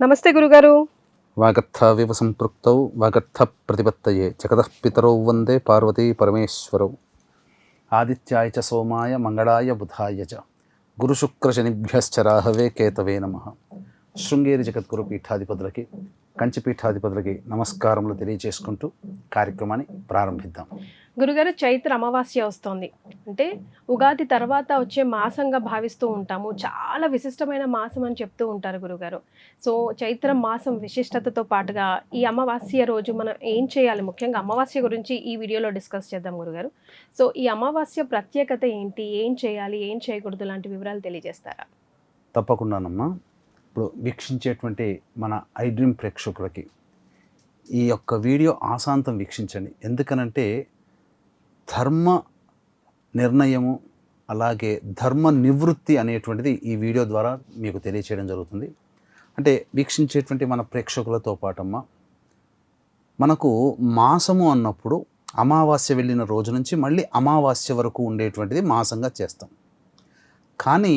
నమస్తే గురుగారు. వాగర్థావివ సంపృక్తౌ వాగర్థ ప్రతిపత్తయే జగతః పితరౌ వందే పార్వతీ పరమేశ్వరౌ. ఆదిత్యాయ చ సోమాయ మంగళాయ బుధాయ చ గురుశుక్రశనిభ్యశ్చ రాహవే కేతవే నమః. శృంగేరి జగద్గురు పీఠాధిపతులకి, కంచి పీఠాధిపతులకి నమస్కారములు తెలియజేసుకుంటూ కార్యక్రమాన్ని ప్రారంభిద్దాం. గురుగారు, చైత్ర అమావాస్య వస్తోంది. అంటే ఉగాది తర్వాత వచ్చే మాసంగా భావిస్తూ ఉంటాము. చాలా విశిష్టమైన మాసం అని చెప్తూ ఉంటారు గురుగారు. సో చైత్ర మాసం విశిష్టతతో పాటుగా ఈ అమావాస్య రోజు మనం ఏం చేయాలి, ముఖ్యంగా అమావాస్య గురించి ఈ వీడియోలో డిస్కస్ చేద్దాం గురుగారు. సో ఈ అమావాస్య ప్రత్యేకత ఏంటి, ఏం చేయాలి, ఏం చేయకూడదు లాంటి వివరాలు తెలియజేస్తారా? తప్పకుండానమ్మా. ఇప్పుడు వీక్షించేటువంటి మన ఐ డ్రీమ్ ప్రేక్షకులకి ఈ యొక్క వీడియో ఆశాంతం వీక్షించండి. ఎందుకనంటే ధర్మ నిర్ణయము అలాగే ధర్మ నివృత్తి అనేటువంటిది ఈ వీడియో ద్వారా మీకు తెలియచేయడం జరుగుతుంది. అంటే వీక్షించేటువంటి మన ప్రేక్షకులతో పాటమ్మా, మనకు మాసము అన్నప్పుడు అమావాస్య వెళ్ళిన రోజు నుంచి మళ్ళీ అమావాస్య వరకు ఉండేటువంటిది మాసంగా చేస్తాం. కానీ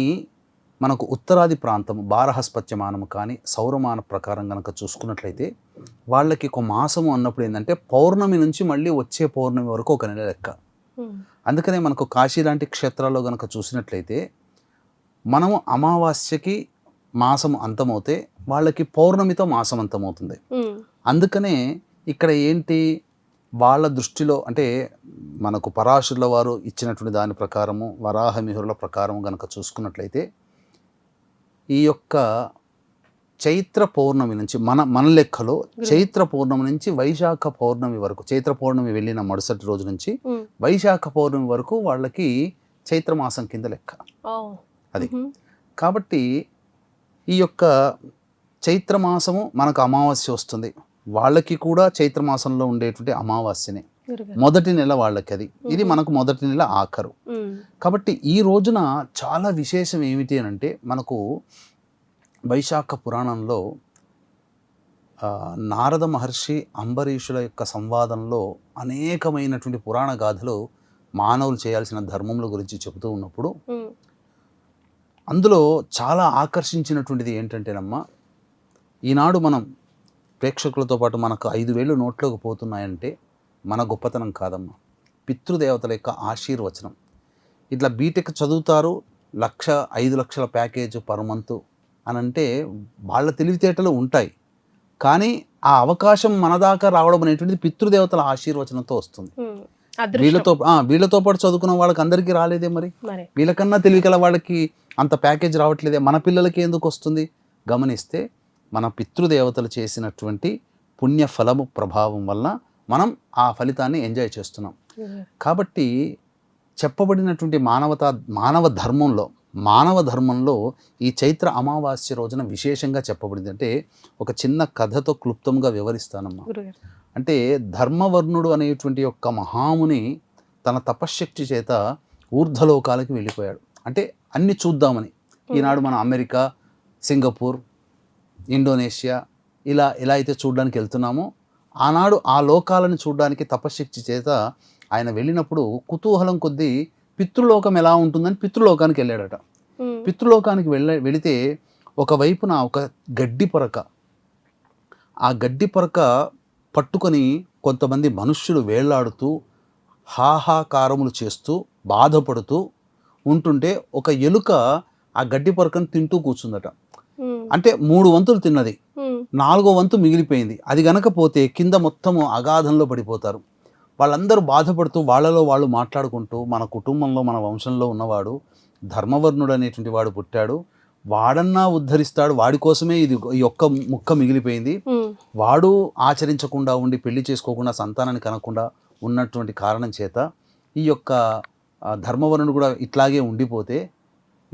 మనకు ఉత్తరాది ప్రాంతం బారహస్పత్యమానము కానీ సౌరమాన ప్రకారం కనుక చూసుకున్నట్లయితే వాళ్ళకి ఒక మాసము అన్నప్పుడు ఏంటంటే పౌర్ణమి నుంచి మళ్ళీ వచ్చే పౌర్ణమి వరకు ఒక నెల లెక్క. అందుకనే మనకు కాశీ లాంటి క్షేత్రాల్లో కనుక చూసినట్లయితే మనము అమావాస్యకి మాసం అంతమవుతే వాళ్ళకి పౌర్ణమితో మాసం అంతమవుతుంది. అందుకనే ఇక్కడ ఏంటి వాళ్ళ దృష్టిలో అంటే మనకు పరాశరుల వారు ఇచ్చినటువంటి దాని ప్రకారము వరాహమిహిరుల ప్రకారము కనుక చూసుకున్నట్లయితే ఈ యొక్క చైత్ర పౌర్ణమి నుంచి మన లెక్కలో చైత్ర పౌర్ణమి నుంచి వైశాఖ పౌర్ణమి వరకు, చైత్ర పౌర్ణమి వెళ్ళిన మరుసటి రోజు నుంచి వైశాఖ పౌర్ణమి వరకు వాళ్ళకి చైత్రమాసం కింద లెక్క అది. కాబట్టి ఈ యొక్క చైత్రమాసము మనకు అమావాస్య వస్తుంది, వాళ్ళకి కూడా చైత్రమాసంలో ఉండేటువంటి అమావాస్యనే మొదటి నెల వాళ్ళకి, అది ఇది మనకు మొదటి నెల ఆఖరు. కాబట్టి ఈ రోజున చాలా విశేషం ఏమిటి అని అంటే మనకు వైశాఖ పురాణంలో నారద మహర్షి అంబరీషుల యొక్క సంవాదంలో అనేకమైనటువంటి పురాణ గాథలు మానవులు చేయాల్సిన ధర్మముల గురించి చెబుతూ ఉన్నప్పుడు అందులో చాలా ఆకర్షించినటువంటిది ఏంటంటేనమ్మా, ఈనాడు మనం ప్రేక్షకులతో పాటు మనకు 5,000 నోట్లోకి పోతున్నాయంటే మన గొప్పతనం కాదమ్మా, పితృదేవతల యొక్క ఆశీర్వచనం. ఇట్లా బీటెక్ చదువుతారు, 5 లక్షల ప్యాకేజ్ పర్ మంత్ అని అంటే వాళ్ళ తెలివితేటలు ఉంటాయి, కానీ ఆ అవకాశం మన దాకా రావడం అనేటువంటిది పితృదేవతల ఆశీర్వచనంతో వస్తుంది. వీళ్ళతో పాటు చదువుకున్న వాళ్ళకి అందరికీ రాలేదే, మరి వీళ్ళకన్నా తెలివిగల వాళ్ళకి అంత ప్యాకేజ్ రావట్లేదే, మన పిల్లలకి ఎందుకు వస్తుంది? గమనిస్తే మన పితృదేవతలు చేసినటువంటి పుణ్యఫలము ప్రభావం వల్ల మనం ఆ ఫలితాన్ని ఎంజాయ్ చేస్తున్నాం. కాబట్టి చెప్పబడినటువంటి మానవ ధర్మంలో ఈ చైత్ర అమావాస్య రోజున విశేషంగా చెప్పబడింది. అంటే ఒక చిన్న కథతో క్లుప్తంగా వివరిస్తానమ్మా. అంటే ధర్మవర్ణుడు అనేటువంటి యొక్క మహాముని తన తపశ్శక్తి చేత ఊర్ధ్వలోకాలకి వెళ్ళిపోయాడు. అంటే అన్ని చూద్దామని. ఈనాడు మన అమెరికా, సింగపూర్, ఇండోనేషియా ఇలా అయితే చూడడానికి వెళ్తున్నామో, ఆనాడు ఆ లోకాలను చూడడానికి తపశ్శక్తి చేత ఆయన వెళ్ళినప్పుడు కుతూహలం కొద్దీ పితృలోకం ఎలా ఉంటుందని పితృలోకానికి వెళ్ళాడట. పితృలోకానికి వెళితే ఒకవైపున ఒక గడ్డి పొరక, ఆ గడ్డి పొరక పట్టుకొని కొంతమంది మనుష్యులు వేళ్లాడుతూ హాహాకారములు చేస్తూ బాధపడుతూ ఉంటుంటే ఒక ఎలుక ఆ గడ్డి పొరకను తింటూ కూర్చుందట. అంటే 3 వంతులు తిన్నది, 4వ వంతు మిగిలిపోయింది. అది గనక పోతే కింద మొత్తము అగాధంలో పడిపోతారు. వాళ్ళందరూ బాధపడుతూ వాళ్ళలో వాళ్ళు మాట్లాడుకుంటూ, మన కుటుంబంలో మన వంశంలో ఉన్నవాడు ధర్మవర్ణుడు అనేటువంటి వాడు పుట్టాడు, వాడన్నా ఉద్ధరిస్తాడు, వాడి కోసమే ఇది ఈ ఒక్క ముక్క మిగిలిపోయింది, వాడు ఆచరించకుండా ఉండి పెళ్లి చేసుకోకుండా సంతానాన్ని కనకుండా ఉన్నటువంటి కారణం చేత ఈ యొక్క ధర్మవర్ణుడు కూడా ఇట్లాగే ఉండిపోతే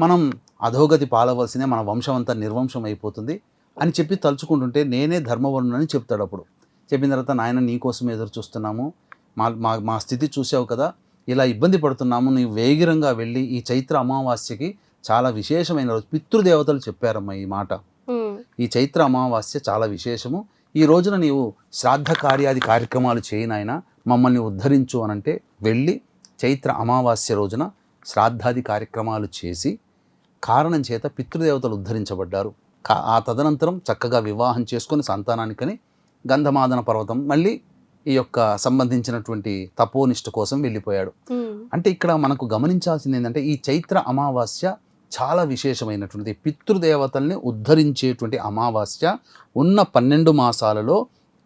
మనం అధోగతి పాలవలసిందే, మన వంశం అంతా నిర్వంశం అయిపోతుంది అని చెప్పి తలుచుకుంటుంటే నేనే ధర్మవర్ణుని చెప్తాడు. అప్పుడు చెప్పిన తర్వాత, నాయన నీకోసం ఎదురు చూస్తున్నాము, మా స్థితి చూసావు కదా, ఇలా ఇబ్బంది పడుతున్నాము, నీవు వేగిరంగా వెళ్ళి ఈ చైత్ర అమావాస్యకి చాలా విశేషమైన రోజు, పితృదేవతలు చెప్పారమ్మా ఈ మాట, ఈ చైత్ర అమావాస్య చాలా విశేషము, ఈ రోజున నీవు శ్రాద్ధ కార్యాది కార్యక్రమాలు చేయనాయన, మమ్మల్ని ఉద్ధరించు అనంటే వెళ్ళి చైత్ర అమావాస్య రోజున శ్రాద్ధాది కార్యక్రమాలు చేసి కారణం చేత పితృదేవతలు ఉద్ధరించబడ్డారు. ఆ తదనంతరం చక్కగా వివాహం చేసుకొని సంతానానికని గంధమాదన పర్వతం మళ్ళీ ఈ యొక్క సంబంధించినటువంటి తపోనిష్ట కోసం వెళ్ళిపోయాడు. అంటే ఇక్కడ మనకు గమనించాల్సింది ఏంటంటే ఈ చైత్ర అమావాస్య చాలా విశేషమైనటువంటిది. పితృదేవతల్ని ఉద్ధరించేటువంటి అమావాస్య. ఉన్న 12 మాసాలలో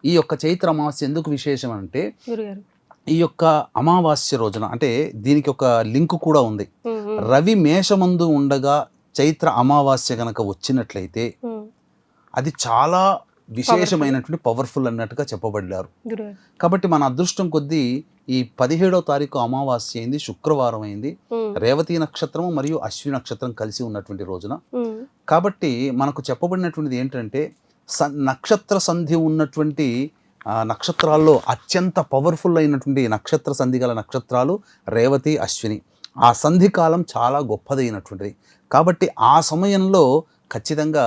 ఈ యొక్క చైత్ర అమావాస్య ఎందుకు విశేషం అంటే ఈ యొక్క అమావాస్య రోజున, అంటే దీనికి ఒక లింక్ కూడా ఉంది. రవి మేషమందు ఉండగా చైత్ర అమావాస్య గనక వచ్చినట్లయితే అది చాలా విశేషమైనటువంటి పవర్ఫుల్ అన్నట్టుగా చెప్పబడ్డారు. కాబట్టి మన అదృష్టం కొద్దీ ఈ 17వ తారీఖు అమావాస్య అయింది, శుక్రవారం అయింది, రేవతి నక్షత్రము మరియు అశ్విని నక్షత్రం కలిసి ఉన్నటువంటి రోజున. కాబట్టి మనకు చెప్పబడినటువంటిది ఏంటంటే నక్షత్ర సంధి ఉన్నటువంటి నక్షత్రాల్లో అత్యంత పవర్ఫుల్ అయినటువంటి నక్షత్ర సంధి గల నక్షత్రాలు రేవతి, అశ్విని. ఆ సంధి కాలం చాలా గొప్పదైనటువంటిది. కాబట్టి ఆ సమయంలో ఖచ్చితంగా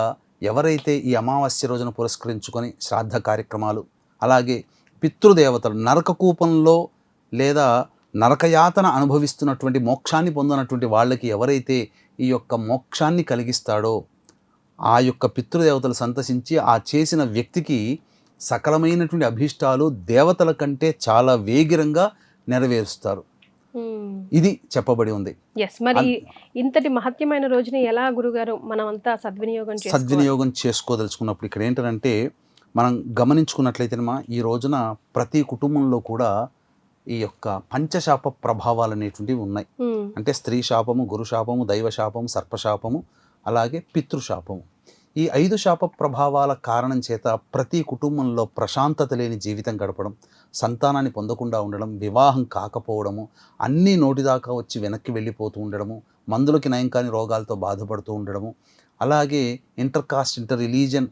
ఎవరైతే ఈ అమావాస్య రోజున పురస్కరించుకొని శ్రాద్ధ కార్యక్రమాలు, అలాగే పితృదేవతలు నరకకూపంలో లేదా నరకయాతన అనుభవిస్తున్నటువంటి మోక్షాన్ని పొందినటువంటి వాళ్ళకి ఎవరైతే ఈ యొక్క మోక్షాన్ని కలిగిస్తాడో ఆ యొక్క పితృదేవతలు సంతసించి ఆ చేసిన వ్యక్తికి సకలమైనటువంటి అభీష్టాలు దేవతల కంటే చాలా వేగిరంగా నెరవేరుస్తారు. ఇది చెప్పబడి ఉంది. మరి ఇంతటి మహత్యమైన రోజుని ఎలా గురుగారు మనం అంతా సద్వినియోగం చేసుకోదలుచుకున్నప్పుడు ఇక్కడ ఏంటంటే మనం గమనించుకున్నట్లయితే ఈ రోజున ప్రతి కుటుంబంలో కూడా ఈ యొక్క పంచశాప ప్రభావాలు అనేటువంటివి ఉన్నాయి. అంటే స్త్రీ శాపము, గురు శాపము, దైవ శాపము, సర్పశాపము, అలాగే పితృశాపము. ఈ 5 శాప ప్రభావాల కారణం చేత ప్రతి కుటుంబంలో ప్రశాంతత లేని జీవితం గడపడం, సంతానాన్ని పొందకుండా ఉండడం, వివాహం కాకపోవడము, అన్నీ నోటిదాకా వచ్చి వెనక్కి వెళ్ళిపోతూ ఉండడము, మందులకి నయం కాని రోగాలతో బాధపడుతూ ఉండడము, అలాగే ఇంటర్ రిలీజియన్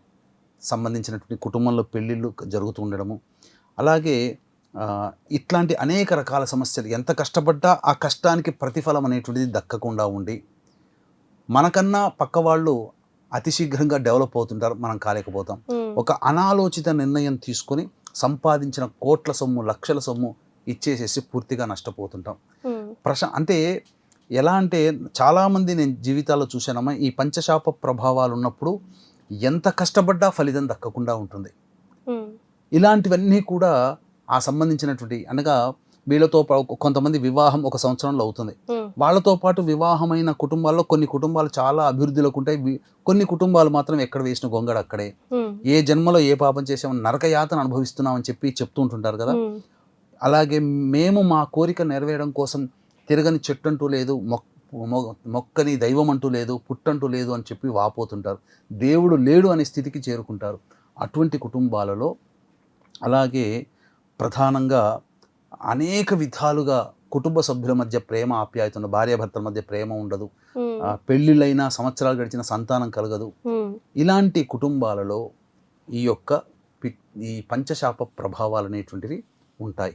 సంబంధించినటువంటి కుటుంబంలో పెళ్ళిళ్ళు జరుగుతూ ఉండడము, అలాగే ఇట్లాంటి అనేక రకాల సమస్యలు. ఎంత కష్టపడ్డా ఆ కష్టానికి ప్రతిఫలం అనేటువంటిది దక్కకుండా ఉండి మనకన్నా పక్క వాళ్ళు అతి శీఘ్రంగా డెవలప్ అవుతుంటారు, మనం కాలేకపోతాం. ఒక అనాలోచిత నిర్ణయం తీసుకొని సంపాదించిన కోట్ల సొమ్ము, లక్షల సొమ్ము ఇచ్చేసేసి పూర్తిగా నష్టపోతుంటాం. అంటే ఎలా అంటే చాలామంది నేను జీవితాల్లో చూశానమ్మా, ఈ పంచశాప ప్రభావాలు ఉన్నప్పుడు ఎంత కష్టపడ్డా ఫలితం దక్కకుండా ఉంటుంది. ఇలాంటివన్నీ కూడా ఆ సంబంధించినటువంటి, అనగా వీళ్ళతో కొంతమంది వివాహం 1 సంవత్సరంలో అవుతుంది. వాళ్ళతో పాటు వివాహమైన కుటుంబాల్లో కొన్ని కుటుంబాలు చాలా అభివృద్ధిలోకి ఉంటాయి, కొన్ని కుటుంబాలు మాత్రం ఎక్కడ వేసిన గొంగడ అక్కడే. ఏ జన్మలో ఏ పాపం చేసామని నరకయాతన అనుభవిస్తున్నామని చెప్తూ ఉంటుంటారు కదా. అలాగే మేము మా కోరిక నెరవేరడం కోసం తిరగని చెట్టంటూ లేదు, మొక్కని దైవం అంటూ లేదు, పుట్టంటూ లేదు అని చెప్పి వాపోతుంటారు. దేవుడు లేడు అనే స్థితికి చేరుకుంటారు. అటువంటి కుటుంబాలలో అలాగే ప్రధానంగా అనేక విధాలుగా కుటుంబ సభ్యుల మధ్య ప్రేమ ఆప్యాయత ఉండదు, భార్యాభర్తల మధ్య ప్రేమ ఉండదు, పెళ్ళిళ్ళైనా సంవత్సరాలు గడిచిన సంతానం కలగదు. ఇలాంటి కుటుంబాలలో ఈ పంచశాప ప్రభావాలు అనేటువంటివి ఉంటాయి.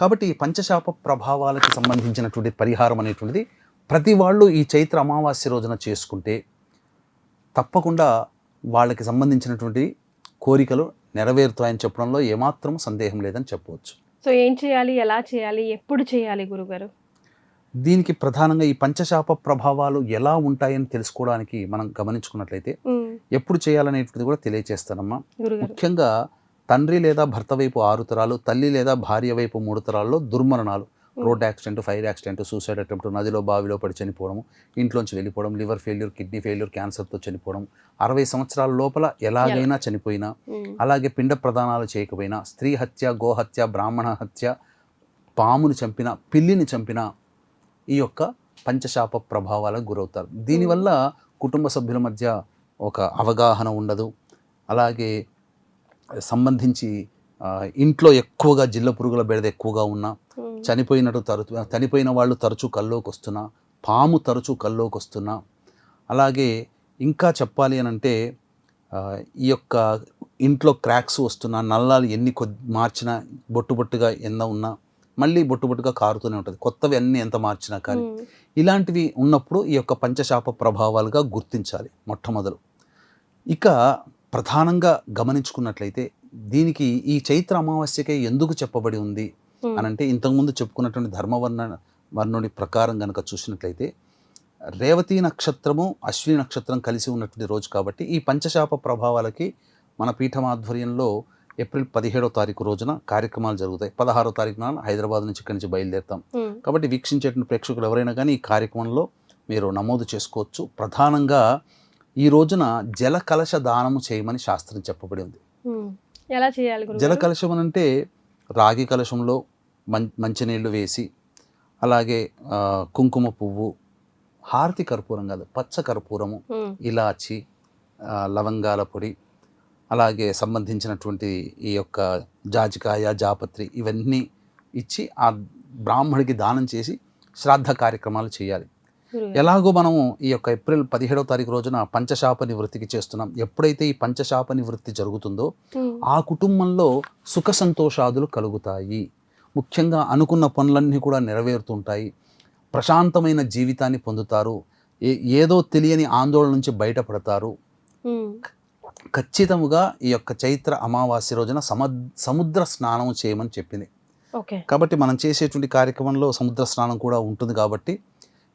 కాబట్టి ఈ పంచశాప ప్రభావాలకి సంబంధించినటువంటి పరిహారం అనేటువంటిది ప్రతి వాళ్ళు ఈ చైత్ర అమావాస్య రోజున చేసుకుంటే తప్పకుండా వాళ్ళకి సంబంధించినటువంటి కోరికలు నెరవేరుతాయని చెప్పడంలో ఏమాత్రం సందేహం లేదని చెప్పవచ్చు. సో ఏం చేయాలి, ఎలా చేయాలి, ఎప్పుడు చేయాలి గురుగారు? దీనికి ప్రధానంగా ఈ పంచశాప ప్రభావాలు ఎలా ఉంటాయని తెలుసుకోవడానికి మనం గమనించుకున్నట్లయితే ఎప్పుడు చేయాలనేటువంటిది కూడా తెలియజేస్తానమ్మా. ముఖ్యంగా తండ్రి లేదా భర్త వైపు 6 తరాలు, తల్లి లేదా భార్య వైపు 3 తరాల్లో దుర్మరణాలు, road accident, fire accident, suicide attempt, నదిలో బావిలో పడి చనిపోవడం, ఇంట్లోంచి వెళ్ళిపోవడం, లివర్ ఫెయిల్యూర్, కిడ్నీ ఫెయిల్యూర్, క్యాన్సర్తో చనిపోవడం, 60 సంవత్సరాల లోపల ఎలాగైనా చనిపోయినా, అలాగే పిండ ప్రదానాలు చేయకపోయినా, స్త్రీ హత్య, గోహత్య, బ్రాహ్మణ హత్య, పాముని చంపిన, పిల్లిని చంపిన ఈ యొక్క పంచశాప ప్రభావాలకు గురవుతారు. దీనివల్ల కుటుంబ సభ్యుల మధ్య ఒక అవగాహన ఉండదు. అలాగే సంబంధించి ఇంట్లో ఎక్కువగా జిల్ల పురుగుల బెడద ఎక్కువగా ఉన్నా, చనిపోయిన వాళ్ళు తరచూ కల్లోకి వస్తున్నా, పాము తరచూ కల్లోకి వస్తున్నా, అలాగే ఇంకా చెప్పాలి అని అంటే ఈ యొక్క ఇంట్లో క్రాక్స్ వస్తున్నా, నల్లాలు ఎన్ని మార్చినా బొట్టుగా ఎన్న ఉన్నా మళ్ళీ బొట్టుగా కారుతూనే ఉంటుంది, కొత్తవి అన్నీ ఎంత మార్చినా కానీ. ఇలాంటివి ఉన్నప్పుడు ఈ యొక్క పంచశాప ప్రభావాలుగా గుర్తించాలి మొట్టమొదలు. ఇక ప్రధానంగా గమనించుకున్నట్లయితే దీనికి ఈ చైత్ర అమావాస్యకే ఎందుకు చెప్పబడి ఉంది అని అంటే ఇంతకుముందు చెప్పుకున్నటువంటి వర్ణుడి ప్రకారం కనుక చూసినట్లయితే రేవతి నక్షత్రము అశ్విని నక్షత్రం కలిసి ఉన్నటువంటి రోజు కాబట్టి ఈ పంచశాప ప్రభావాలకి మన పీఠం ఆధ్వర్యంలో ఏప్రిల్ 17వ తారీఖు రోజున కార్యక్రమాలు జరుగుతాయి. 16వ తారీఖున హైదరాబాద్ నుంచి ఇక్కడి నుంచి బయలుదేరుతాం. కాబట్టి వీక్షించేటువంటి ప్రేక్షకులు ఎవరైనా కానీ ఈ కార్యక్రమంలో మీరు నమోదు చేసుకోవచ్చు. ప్రధానంగా ఈ రోజున జల కలశ దానము చేయమని శాస్త్రం చెప్పబడి ఉంది. ఎలా చేయాలి? జల కలశం అని అంటే రాగి కలశంలో మంచినీళ్ళు వేసి, అలాగే కుంకుమ పువ్వు, హారతి కర్పూరం కాదు పచ్చ కర్పూరము, ఇలాచి, లవంగాల పొడి, అలాగే సంబంధించినటువంటి ఈ యొక్క జాజికాయ, జాపత్రి ఇవన్నీ ఇచ్చి ఆ బ్రాహ్మడికి దానం చేసి శ్రాద్ధ కార్యక్రమాలు చేయాలి. ఎలాగో మనము ఈ యొక్క ఏప్రిల్ 17వ తారీఖు రోజున పంచశాప నివృత్తికి చేస్తున్నాం. ఎప్పుడైతే ఈ పంచశాప నివృత్తి జరుగుతుందో ఆ కుటుంబంలో సుఖ సంతోషాదులు కలుగుతాయి. ముఖ్యంగా అనుకున్న పనులన్నీ కూడా నెరవేరుతుంటాయి. ప్రశాంతమైన జీవితాన్ని పొందుతారు. ఏదో తెలియని ఆందోళన నుంచి బయటపడతారు. ఖచ్చితముగా ఈ యొక్క చైత్ర అమావాస్య రోజున సముద్ర స్నానం చేయమని చెప్పింది. కాబట్టి మనం చేసేటువంటి కార్యక్రమంలో సముద్ర స్నానం కూడా ఉంటుంది. కాబట్టి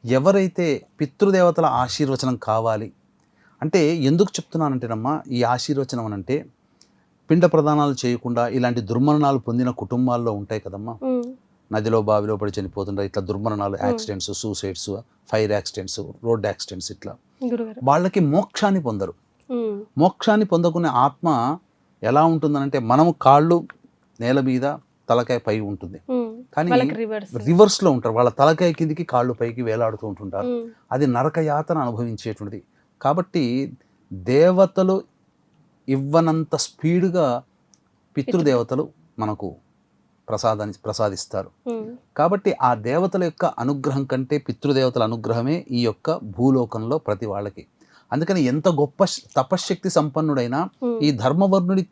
ఎవరైతే పితృదేవతల ఆశీర్వచనం కావాలి అంటే, ఎందుకు చెప్తున్నానంటేనమ్మా ఈ ఆశీర్వచనం అని అంటే, పిండ ప్రదానాలు చేయకుండా ఇలాంటి దుర్మరణాలు పొందిన కుటుంబాల్లో ఉంటాయి కదమ్మా. నదిలో బావిలో పడి చనిపోతుంటారు. ఇట్లా దుర్మరణాలు, accidents, suicides, fire accidents, road accidents, ఇట్లా వాళ్ళకి మోక్షాన్ని పొందరు. మోక్షాన్ని పొందకునే ఆత్మ ఎలా ఉంటుందనంటే, మనము కాళ్ళు నేల మీద తలకాయ పై ఉంటుంది, కానీ రివర్స్ లో ఉంటారు. వాళ్ళ తలకాయ కిందికి కాళ్ళు పైకి వేలాడుతూ ఉంటుంటారు. అది నరక యాతన అనుభవించేటువంటిది. కాబట్టి దేవతలు ఇవ్వనంత స్పీడ్గా పితృదేవతలు మనకు ప్రసాదిస్తారు. కాబట్టి ఆ దేవతల యొక్క అనుగ్రహం కంటే పితృదేవతల అనుగ్రహమే ఈ యొక్క భూలోకంలో ప్రతి వాళ్ళకి. అందుకని ఎంత గొప్ప తపశ్శక్తి సంపన్నుడైనా ఈ ధర్మవర్ణుడి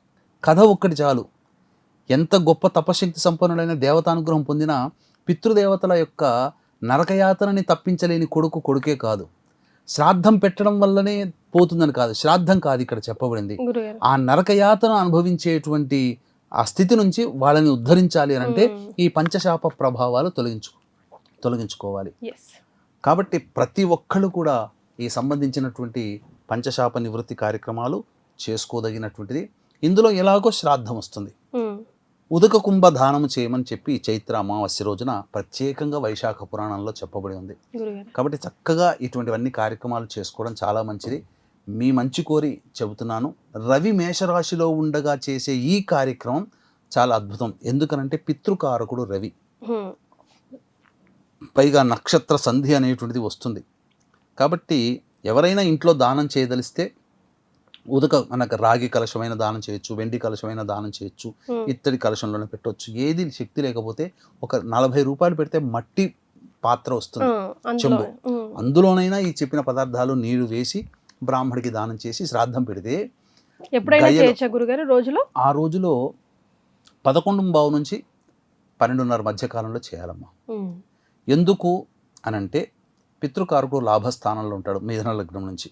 కథ ఒక్కటి చాలు. ఎంత గొప్ప తపశ్శక్తి సంపన్నుడైన దేవతానుగ్రహం పొందిన పితృదేవతల యొక్క నరకయాతనని తప్పించలేని కొడుకే కాదు. శ్రాద్ధం పెట్టడం వల్లనే పోతుందని కాదు, శ్రాద్ధం కాదు ఇక్కడ చెప్పబడింది. ఆ నరకయాతన అనుభవించేటువంటి ఆ స్థితి నుంచి వాళ్ళని ఉద్ధరించాలి అని అంటే ఈ పంచశాప ప్రభావాలు తొలగించుకోవాలి. కాబట్టి ప్రతి ఒక్కళ్ళు కూడా ఈ సంబంధించినటువంటి పంచశాప నివృత్తి కార్యక్రమాలు చేసుకోదగినటువంటిది. ఇందులో ఎలాగో శ్రాద్ధం వస్తుంది. ఉదక కుంభ దానము చేయమని చెప్పి చైత్ర అమావాస్య రోజున ప్రత్యేకంగా వైశాఖ పురాణంలో చెప్పబడి ఉంది. కాబట్టి చక్కగా ఇటువంటివన్నీ కార్యక్రమాలు చేసుకోవడం చాలా మంచిది. మీ మంచి కోరి చెబుతున్నాను. రవి మేషరాశిలో ఉండగా చేసే ఈ కార్యక్రమం చాలా అద్భుతం. ఎందుకనంటే పితృకారకుడు రవి, పైగా నక్షత్ర సంధి అనేటువంటిది వస్తుంది. కాబట్టి ఎవరైనా ఇంట్లో దానం చేయదలిస్తే మనకు రాగి కలశమైన దానం చేయొచ్చు, వెండి కలశమైన దానం చేయొచ్చు, ఇత్తడి కలశంలోనే పెట్టవచ్చు. ఏది శక్తి లేకపోతే ఒక 40 రూపాయలు పెడితే మట్టి పాత్ర వస్తుంది, చెంబు, అందులోనైనా ఈ చెప్పిన పదార్థాలు నీళ్లు వేసి బ్రాహ్మడికి దానం చేసి శ్రాద్ధం పెడితే ఆ రోజులో 11:15 నుంచి 12:30 మధ్య కాలంలో చేయాలమ్మా. ఎందుకు అనంటే పితృకారకుడు లాభస్థానంలో ఉంటాడు మిథున లగ్నం నుంచి,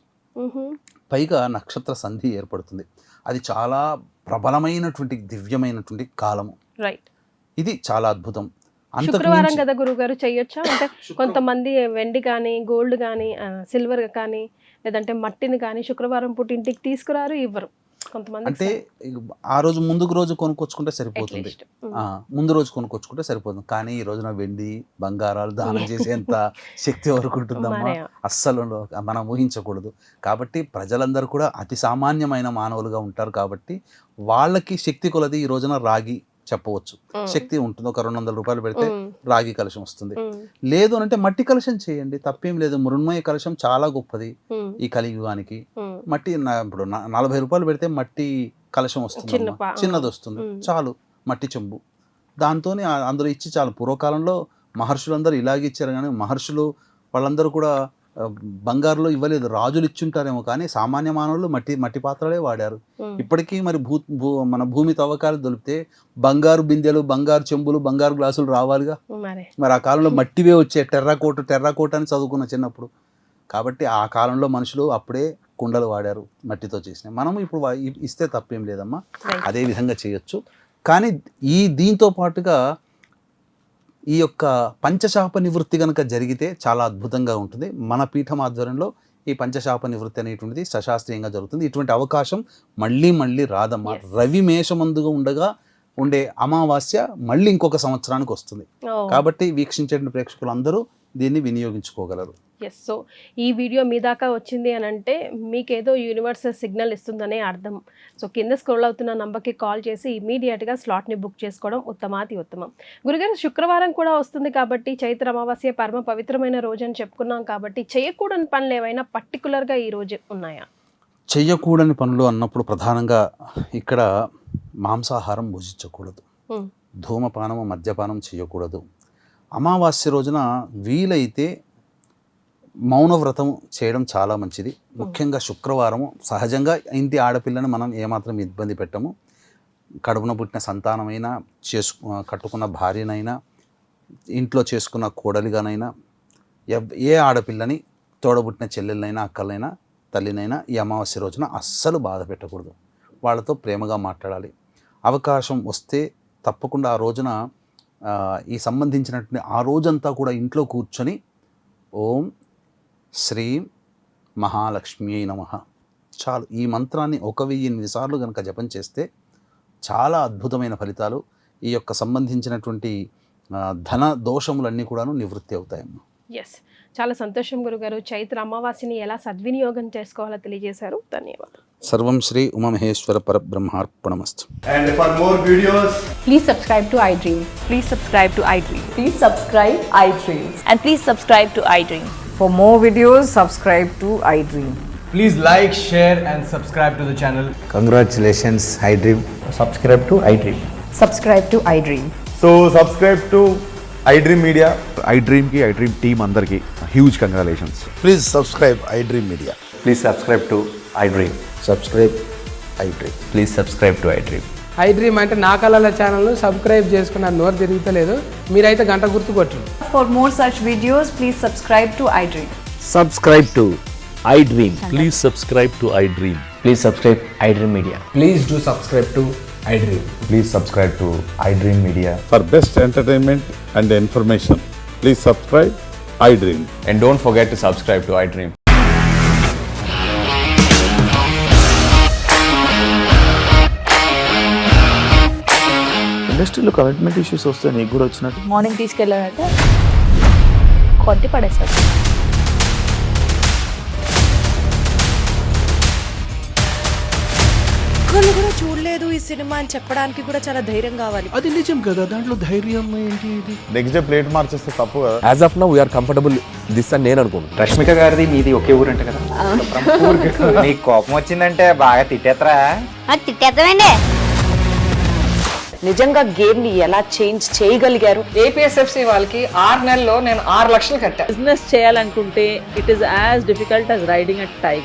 పైగా నక్షత్ర సంధి ఏర్పడుతుంది. అది చాలా ప్రబలమైనటువంటి దివ్యమైనటువంటి కాలము. ఇది చాలా అద్భుతం. శుక్రవారం కదా గురుగారు చేయొచ్చా? అంటే కొంతమంది వెండి కానీ, గోల్డ్ కానీ, సిల్వర్ కానీ, లేదంటే మట్టిని కానీ శుక్రవారం పూట ఇంటికి తీసుకురారు, ఇవ్వరు కొంతమంది. అంటే ఆ రోజు ముందు రోజు కొనుక్కొచ్చుకుంటే సరిపోతుంది, ముందు రోజు కొనుక్కొచ్చుకుంటే సరిపోతుంది. కానీ ఈ రోజున వెండి బంగారాలు దానం చేసేంత శక్తి వరకు ఉంటుందమ్మా, అస్సలు మనం ఊహించకూడదు. కాబట్టి ప్రజలందరూ కూడా అతి సామాన్యమైన మానవులుగా ఉంటారు. కాబట్టి వాళ్ళకి శక్తి కొలది ఈ రోజున రాగి చెప్పవచ్చు, శక్తి ఉంటుంది. ఒక 200 రూపాయలు పెడితే రాగి కలశం వస్తుంది. లేదు అంటే మట్టి కలశం చేయండి, తప్పేం లేదు. మృణ్మయ కలశం చాలా గొప్పది ఈ కలియుగానికి. మట్టి ఇప్పుడు 40 రూపాయలు పెడితే మట్టి కలశం వస్తుంది, చిన్నది వస్తుంది, చాలు. మట్టి చెంబు దాంతో అందులో ఇచ్చి చాలు. పూర్వకాలంలో మహర్షులందరూ ఇలాగే ఇచ్చారు, కానీ మహర్షులు వాళ్ళందరూ కూడా బంగారులో ఇవ్వలేదు. రాజులు ఇచ్చుంటారేమో, కానీ సామాన్య మానవులు మట్టి పాత్రలే వాడారు. ఇప్పటికీ మరి మన భూమి తవ్వకాలు దొరికితే బంగారు బిందెలు, బంగారు చెంబులు, బంగారు గ్లాసులు రావాలిగా. మరి ఆ కాలంలో మట్టివే వచ్చే, టెర్రాకోట అని చదువుకున్న చిన్నప్పుడు. కాబట్టి ఆ కాలంలో మనుషులు అప్పుడే కుండలు వాడారు, మట్టితో చేసినాయి. మనం ఇప్పుడు ఇస్తే తప్పేం లేదమ్మా, అదే విధంగా చేయొచ్చు. కానీ దీంతో పాటుగా ఈ యొక్క పంచశాప నివృత్తి కనుక జరిగితే చాలా అద్భుతంగా ఉంటుంది. మన పీఠం ఆధ్వర్యంలో ఈ పంచశాప నివృత్తి అనేటువంటిది సశాస్త్రీయంగా జరుగుతుంది. ఇటువంటి అవకాశం మళ్ళీ మళ్ళీ రాదమ్మా. రవి మేషమందుగా ఉండగా ఉండే అమావాస్య మళ్ళీ ఇంకొక సంవత్సరానికి వస్తుంది. కాబట్టి వీక్షించే ప్రేక్షకులు అందరూ దీన్ని వినియోగించుకోగలరు. ఎస్, సో ఈ వీడియో మీ దాకా వచ్చింది అని అంటే మీకేదో యూనివర్సల్ సిగ్నల్ ఇస్తుందనే అర్థం. సో కింద స్క్రోల్ అవుతున్న నంబర్కి కాల్ చేసి ఇమీడియట్గా స్లాట్ని బుక్ చేసుకోవడం ఉత్తమాతి ఉత్తమం. గురుగారు, శుక్రవారం కూడా వస్తుంది కాబట్టి చైత్ర అమావాస్య పరమ పవిత్రమైన రోజు అని చెప్పుకున్నాం కాబట్టి చేయకూడని పనులు ఏవైనా పర్టికులర్గా ఈ రోజు ఉన్నాయా? చెయ్యకూడని పనులు అన్నప్పుడు ప్రధానంగా ఇక్కడ మాంసాహారం భుజించకూడదు, ధూమపానము మద్యపానం చేయకూడదు. అమావాస్య రోజున వీలైతే మౌనవ్రతం చేయడం చాలా మంచిది. ముఖ్యంగా శుక్రవారము సహజంగా ఇంటి ఆడపిల్లను మనం ఏమాత్రం ఇబ్బంది పెట్టము. కడుపున పుట్టిన సంతానమైనా, కట్టుకున్న భార్యనైనా, ఇంట్లో చేసుకున్న కోడలిగానైనా, ఏ ఆడపిల్లని, తోడబుట్టిన చెల్లెలనైనా, అక్కలైనా, తల్లినైనా ఈ అమావాస్య రోజున అస్సలు బాధ పెట్టకూడదు. వాళ్ళతో ప్రేమగా మాట్లాడాలి. అవకాశం వస్తే తప్పకుండా ఆ రోజున ఈ సంబంధించినటువంటి ఆ రోజంతా కూడా ఇంట్లో కూర్చొని ఓం శ్రీం మహాలక్ష్మి నమః చాలు, ఈ మంత్రాన్ని 1008 సార్లు కనుక జపం చేస్తే చాలా అద్భుతమైన ఫలితాలు, ఈ యొక్క సంబంధించినటువంటి ధన దోషములన్నీ కూడాను నివృత్తి అవుతాయమ్మా. ఎస్, చాలా సంతోషం గురుగారు. చైత్ర అమావాస్యని ఎలా సద్వినియోగం చేసుకోవాలో తెలియజేశారు. ధన్యవాదాలు. సర్వం శ్రీ ఉమామహేశ్వర పరబ్రహ్మార్పణమస్తు. And for more videos, Please subscribe to iDream. Please subscribe to iDream. Please subscribe iDream. And please subscribe to iDream. For more videos, subscribe to iDream. please like, share and subscribe to the channel. Congratulations, iDream. Subscribe to iDream. Subscribe to iDream. So subscribe to iDream Media. iDream ki iDream team అందరికి huge congratulations. Please subscribe iDream Media. Please subscribe to iDream. Subscribe iDream. Please subscribe to iDream. iDream అంటే నా కళల ఛానల్ను subscribe చేసుకున్న నోరు తిరుగుతలేదు, మీరైతే గంట గుర్తు కొట్టండి. For more such videos, please subscribe to iDream. Subscribe to iDream. Please subscribe to iDream. Please subscribe iDream Media. Please do subscribe to iDream. Please subscribe to iDream Media. For best entertainment and information, please subscribe iDream. And don't forget to subscribe to iDream. ఇండస్ట్రీలో commitment issues వస్తే నీకు కూడా వచ్చినట్టు morning తీసుకెళ్ళాలంటే కొట్టి పడేస్తారు. ఒక్కళ్ళు కూడా చూడలేదు ఈ సినిమా అని చెప్పడానికి కూడా చాలా ధైర్యం కావాలి. అది నిజం కదా, దాంట్లో ధైర్యం ఏంటి? ఇది నెక్స్ట్ డే ప్లేట్ మార్చేస్తే తప్పు కదా. As of now, we are comfortable this అని నేను అనుకుంటున్నాను. రష్మిక గారిది మీది ఒకే ఊరంట కదా. నీకు కోపం వచ్చిందంటే బాగా తిట్టేత్తరా? తిట్టేద్దామండి. నిజంగా గేమ్ ని ఎలా చేంజ్ చేయగలిగారు? ఏపీఎస్ఎఫ్సి వాళ్ళకి 6 నెలల్లో నేను 6 లక్షలు కట్టా. బిజినెస్ చేయాలనుకుంటే it is as difficult as riding a tiger.